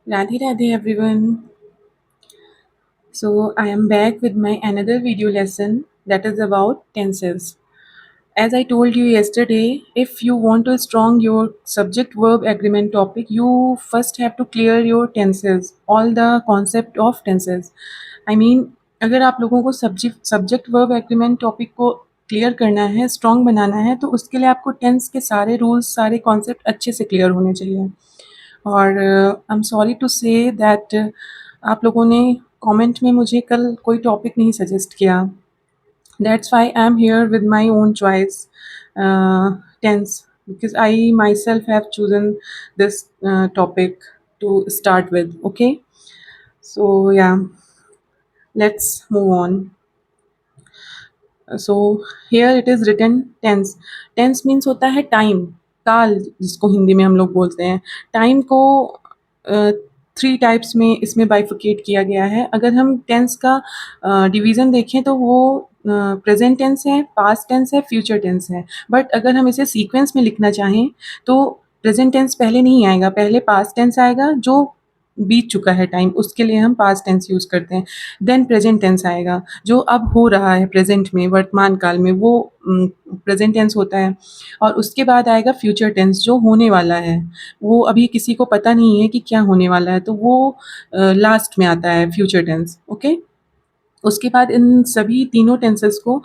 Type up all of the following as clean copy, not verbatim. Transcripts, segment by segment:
Radhe Radhe everyone. So I am back with my another video lesson that is about tenses. As I told you yesterday, if you want to strong your subject verb agreement topic, you first have to clear your tenses, all the concept of tenses. I mean, अगर आप लोगों को subject verb agreement topic को clear करना है, strong बनाना है, तो उसके लिए आपको टेंस के सारे रूल्स, सारे कॉन्सेप्ट अच्छे से क्लियर होने चाहिए। और I am sorry to say that आप लोगों ने कमेंट में मुझे कल कोई टॉपिक नहीं सजेस्ट किया। That's why I am here with my own choice tense because I myself have chosen this topic to start with. Okay, so yeah, let's move on. So here it is written tense. Tense means होता है time, काल जिसको हिंदी में हम लोग बोलते हैं। Time को थ्री टाइप्स में इसमें बाइफिकेट किया गया है। अगर हम टेंस का डिवीज़न देखें तो वो प्रेजेंट टेंस है, पास्ट टेंस है, फ्यूचर टेंस है। बट अगर हम इसे सीक्वेंस में लिखना चाहें तो प्रेजेंट टेंस पहले नहीं आएगा, पहले पास्ट टेंस आएगा जो बीत चुका है टाइम, उसके लिए हम पास्ट टेंस यूज़ करते हैं। देन प्रेजेंट टेंस आएगा, जो अब हो रहा है प्रेजेंट में, वर्तमान काल में, वो प्रेजेंट टेंस होता है। और उसके बाद आएगा फ्यूचर टेंस जो होने वाला है, वो अभी किसी को पता नहीं है कि क्या होने वाला है, तो वो लास्ट में आता है फ्यूचर टेंस। ओके, उसके बाद इन सभी तीनों टेंसेस को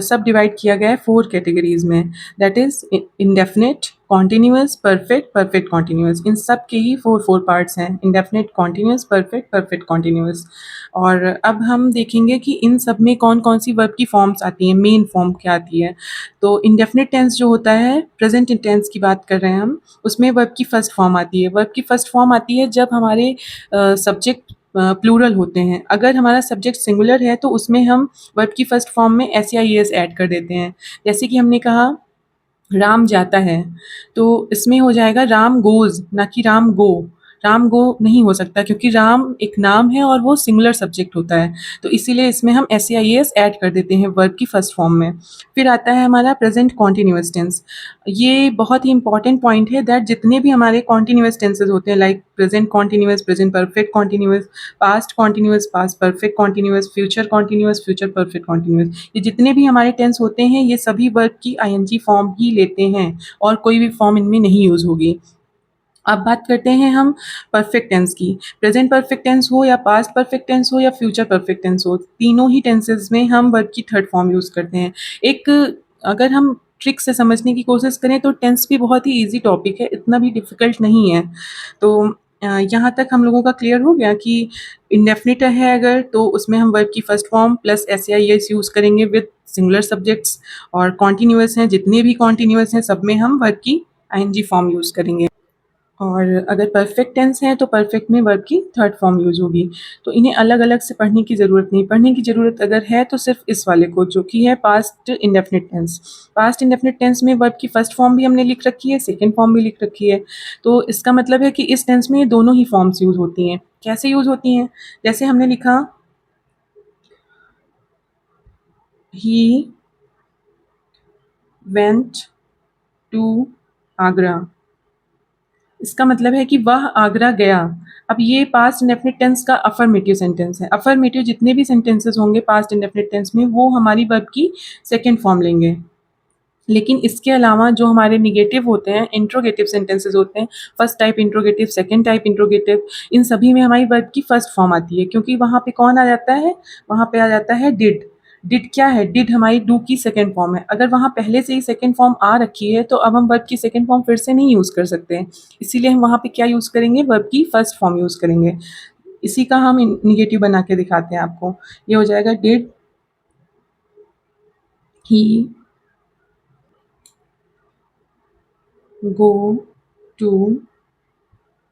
सब डिवाइड किया गया है 4 कैटेगरीज़ में, that is indefinite, continuous, perfect, perfect continuous. इन सब के ही 4 पार्ट्स हैं, indefinite, continuous, perfect, perfect continuous. और अब हम देखेंगे कि इन सब में कौन-कौन सी वर्ब की फॉर्म्स आती हैं, मेन फॉर्म क्या आती है। तो इंडेफिनिट टेंस जो होता है, प्रेज़ेंट टेंस की बात कर रहे हैं हम, उसमें वर्ब की फर्स्ट फॉर्म आती है। वर्ब की फर्स्ट फॉर्म आती है जब हमारे सब्जेक्ट प्लूरल होते हैं। अगर हमारा सब्जेक्ट सिंगुलर है तो उसमें हम वर्ब की फर्स्ट फॉर्म में एस ऐड कर देते हैं। जैसे कि हमने कहा राम जाता है, तो इसमें हो जाएगा राम गोज़, ना कि राम गो। राम गो नहीं हो सकता क्योंकि राम एक नाम है और वो सिंगुलर सब्जेक्ट होता है, तो इसीलिए इसमें हम एस ऐड कर देते हैं वर्ब की फर्स्ट फॉर्म में। फिर आता है हमारा प्रेजेंट कॉन्टिन्यूअस टेंस। ये बहुत ही इंपॉर्टेंट पॉइंट है दैट जितने भी हमारे कॉन्टिन्यूअस टेंसेस होते हैं, like present continuous, present perfect continuous, past continuous, past perfect continuous, future continuous, future perfect continuous, ये जितने भी हमारे टेंस होते हैं ये सभी वर्ब की आईएनजी फॉर्म ही लेते हैं और कोई भी फॉर्म इनमें नहीं यूज़ होगी। अब बात करते हैं हम परफेक्ट टेंस की। प्रेजेंट परफेक्ट टेंस हो या पास्ट परफेक्ट टेंस हो या फ्यूचर परफेक्ट टेंस हो, तीनों ही टेंसेस में हम वर्ब की थर्ड फॉर्म यूज़ करते हैं। एक अगर हम ट्रिक से समझने की कोशिश करें तो टेंस भी बहुत ही ईज़ी टॉपिक है, इतना भी डिफ़िकल्ट नहीं है। तो यहाँ तक हम लोगों का क्लियर हो गया कि इंडेफिनिट है अगर, तो उसमें हम वर्ब की first form plus S use करेंगे विद सिंगुलर सब्जेक्ट्स। और कॉन्टिन्यूअस हैं, जितने भी कॉन्टिन्यूअस हैं सब में हम वर्ब की आईएनजी फॉर्म यूज़ करेंगे। और अगर परफेक्ट टेंस है तो परफेक्ट में वर्ब की थर्ड फॉर्म यूज़ होगी। तो इन्हें अलग-अलग से पढ़ने की ज़रूरत नहीं। पढ़ने की ज़रूरत अगर है तो सिर्फ़ इस वाले को, जो कि है past indefinite tense. Past indefinite tense में वर्ब की फर्स्ट फॉर्म भी हमने लिख रखी है, सेकंड फॉर्म भी लिख रखी है। तो इसका मतलब है कि इस टेंस में ये दोनों ही फॉर्म्स यूज़ होती हैं। कैसे यूज़ होती हैं? जैसे हमने लिखा ही वेंट टू आगरा। इसका मतलब है कि वह आगरा गया। अब ये पास्ट इंडेफिनिट टेंस का अफर्मेटिव सेंटेंस है। अफर्मेटिव जितने भी सेंटेंसेस होंगे पास्ट इंडेफिनिट टेंस में वो हमारी वर्ब की सेकंड फॉर्म लेंगे। लेकिन इसके अलावा जो हमारे नेगेटिव होते हैं, इंट्रोगेटिव सेंटेंसेस होते हैं, first type interrogative, second type interrogative, इन सभी में हमारी वर्ब की फर्स्ट फॉर्म आती है क्योंकि वहाँ पे कौन आ जाता है? वहाँ पे आ जाता है डिड। डिड क्या है? डिड हमारी डू की सेकंड फॉर्म है। अगर वहाँ पहले से ही सेकंड फॉर्म आ रखी है तो अब हम वर्ब की सेकंड फॉर्म फिर से नहीं यूज़ कर सकते हैं। इसीलिए हम वहाँ पे क्या यूज़ करेंगे? वर्ब की फर्स्ट फॉर्म यूज़ करेंगे। इसी का हम नेगेटिव बना के दिखाते हैं आपको। ये हो जाएगा did he go to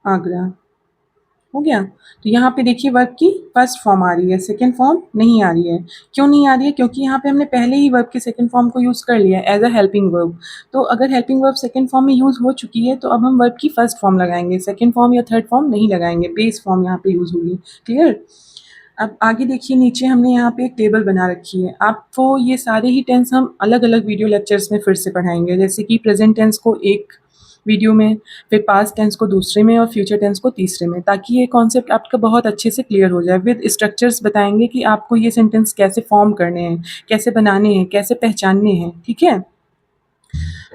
Agra. हो गया? तो यहाँ पे देखिए वर्ब की फर्स्ट फॉर्म आ रही है, सेकंड फॉर्म नहीं आ रही है। क्यों नहीं आ रही है? क्योंकि यहाँ पे हमने पहले ही वर्ब की सेकंड फॉर्म को यूज़ कर लिया है एज़ अ हेल्पिंग वर्ब। तो अगर हेल्पिंग वर्ब सेकंड फॉर्म में यूज़ हो चुकी है तो अब हम वर्ब की फर्स्ट फॉर्म लगाएँगे, सेकंड फॉर्म या थर्ड फॉर्म नहीं लगाएँगे, बेस फॉर्म यहाँ पे यूज़ होगी। क्लियर? अब आगे देखिए, नीचे हमने यहाँ पे एक टेबल बना रखी है। आपको ये सारे ही टेंस हम अलग-अलग वीडियो लेक्चर्स में फिर से पढ़ाएँगे। जैसे कि प्रेज़ेंट टेंस को एक वीडियो में, फिर पास्ट टेंस को दूसरे में और फ्यूचर टेंस को तीसरे में, ताकि ये कॉन्सेप्ट आपका बहुत अच्छे से क्लियर हो जाए। विद स्ट्रक्चर्स बताएंगे कि आपको ये सेंटेंस कैसे फॉर्म करने हैं, कैसे बनाने हैं, कैसे पहचानने हैं, ठीक है।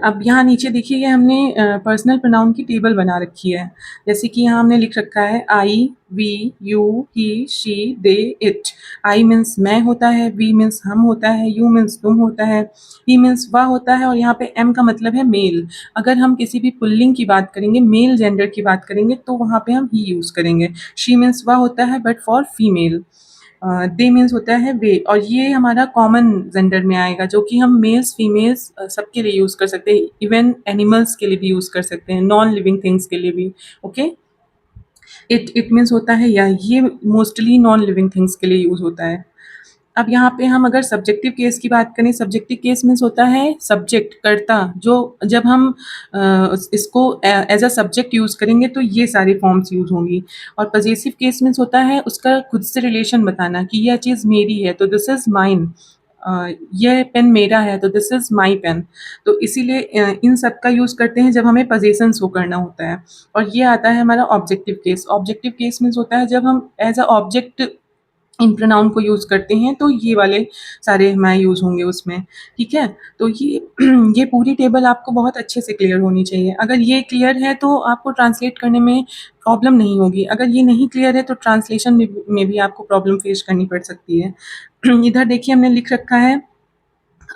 अब यहाँ नीचे देखिए, ये हमने पर्सनल प्रोनाउन की टेबल बना रखी है। जैसे कि यहाँ हमने लिख रखा है I, we, you, he, she, they, it. I means मैं होता है, वी मीन्स हम होता है, यू मीन्स तुम होता है, ही मीन्स वह होता है, और यहाँ पे एम का मतलब है मेल। अगर हम किसी भी पुल्लिंग की बात करेंगे, मेल जेंडर की बात करेंगे, तो वहाँ पे हम ही यूज़ करेंगे। शी मीन्स वह होता है but for female. They means होता है वे, और ये हमारा कॉमन जेंडर में आएगा, जो कि हम मेल्स फीमेल्स सबके लिए यूज़ कर सकते हैं, इवन एनिमल्स के लिए भी यूज़ कर सकते हैं, नॉन लिविंग थिंग्स के लिए भी। ओके। इट मीन्स होता है या, ये मोस्टली नॉन लिविंग थिंग्स के लिए यूज़ होता है। अब यहाँ पे हम अगर सब्जेक्टिव केस की बात करें, सब्जेक्टिव केस मीन्स होता है सब्जेक्ट, कर्ता, जो जब हम इसको एज अ सब्जेक्ट यूज़ करेंगे तो ये सारी फॉर्म्स यूज़ होंगी। और पजेसिव केस मीन्स होता है उसका खुद से रिलेशन बताना कि यह चीज़ मेरी है तो दिस इज़ माइन, यह पेन मेरा है तो दिस इज़ माई पेन। तो इसीलिए इन सब का यूज़ करते हैं जब हमें पजेशन शो करना होता है। और ये आता है हमारा objective case. Objective case means होता है जब हम एज अ ऑब्जेक्ट इन प्रोनाउन को यूज़ करते हैं, तो ये वाले सारे हमारे यूज़ होंगे उसमें, ठीक है। तो ये ये पूरी टेबल आपको बहुत अच्छे से क्लियर होनी चाहिए। अगर ये क्लियर है तो आपको ट्रांसलेट करने में प्रॉब्लम नहीं होगी। अगर ये नहीं क्लियर है तो ट्रांसलेशन में भी आपको प्रॉब्लम फेस करनी पड़ सकती है। इधर देखिए हमने लिख रखा है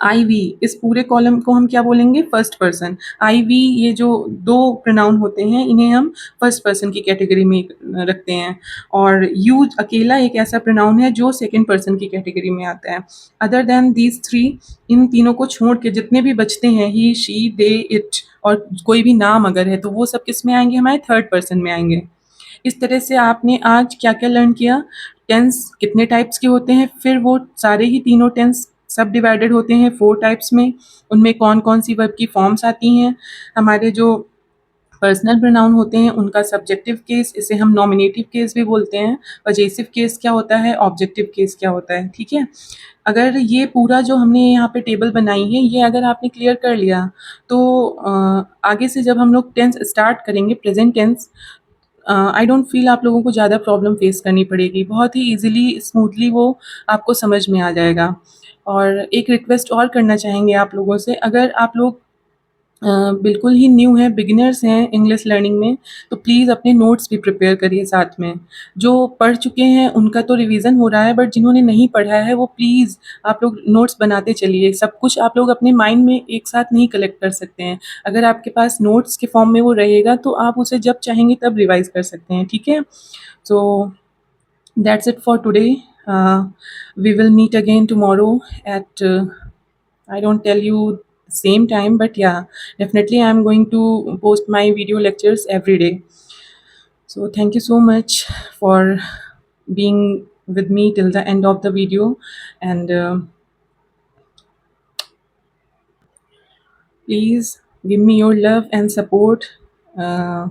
आई वी, इस पूरे कॉलम को हम क्या बोलेंगे, फर्स्ट पर्सन। आई वी, ये जो दो प्रोनाउन होते हैं इन्हें हम फर्स्ट पर्सन की कैटेगरी में रखते हैं। और यू अकेला एक ऐसा प्रोनाउन है जो सेकंड पर्सन की कैटेगरी में आता है। अदर देन दीज थ्री, इन तीनों को छोड़ के जितने भी बचते हैं, ही, शी, दे, इट, और कोई भी नाम अगर है तो वो सब किस में आएंगे, हमारे थर्ड पर्सन में आएंगे। इस तरह से आपने आज क्या क्या लर्न किया, टेंस कितने टाइप्स के होते हैं, फिर वो सारे ही तीनों टेंस सब डिवाइडेड होते हैं 4 टाइप्स में, उनमें कौन-कौन सी वर्ब की फॉर्म्स आती हैं। हमारे जो पर्सनल प्रोनाउन होते हैं उनका सब्जेक्टिव केस, इसे हम नॉमिनेटिव केस भी बोलते हैं। पजेसिव केस क्या होता है, ऑब्जेक्टिव केस क्या होता है, ठीक है। अगर ये पूरा जो हमने यहाँ पे टेबल बनाई है, ये अगर आपने क्लियर कर लिया, तो आगे से जब हम लोग टेंस स्टार्ट करेंगे, present tense, I don't feel आप लोगों को ज़्यादा प्रॉब्लम फेस करनी पड़ेगी। बहुत ही ईज़िली, स्मूथली वो आपको समझ में आ जाएगा। और एक रिक्वेस्ट और करना चाहेंगे आप लोगों से, अगर आप लोग बिल्कुल ही न्यू हैं, बिगिनर्स हैं इंग्लिश लर्निंग में, तो प्लीज़ अपने नोट्स भी प्रिपेयर करिए साथ में। जो पढ़ चुके हैं उनका तो रिवीज़न हो रहा है, बट जिन्होंने नहीं पढ़ा है वो प्लीज़ आप लोग नोट्स बनाते चलिए। सब कुछ आप लोग अपने माइंड में एक साथ नहीं कलेक्ट कर सकते हैं। अगर आपके पास नोट्स के फॉर्म में वो रहेगा तो आप उसे जब चाहेंगे तब रिवाइज़ कर सकते हैं, ठीक है? So that's it for today. We will meet again tomorrow at, I don't tell you same time, but yeah, definitely I'm going to post my video lectures every day. So thank you so much for being with me till the end of the video, and please give me your love and support, uh,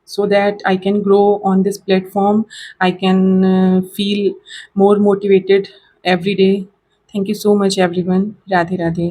so that I can grow on this platform. I can feel more motivated every day. Thank you so much everyone. Radhe Radhe.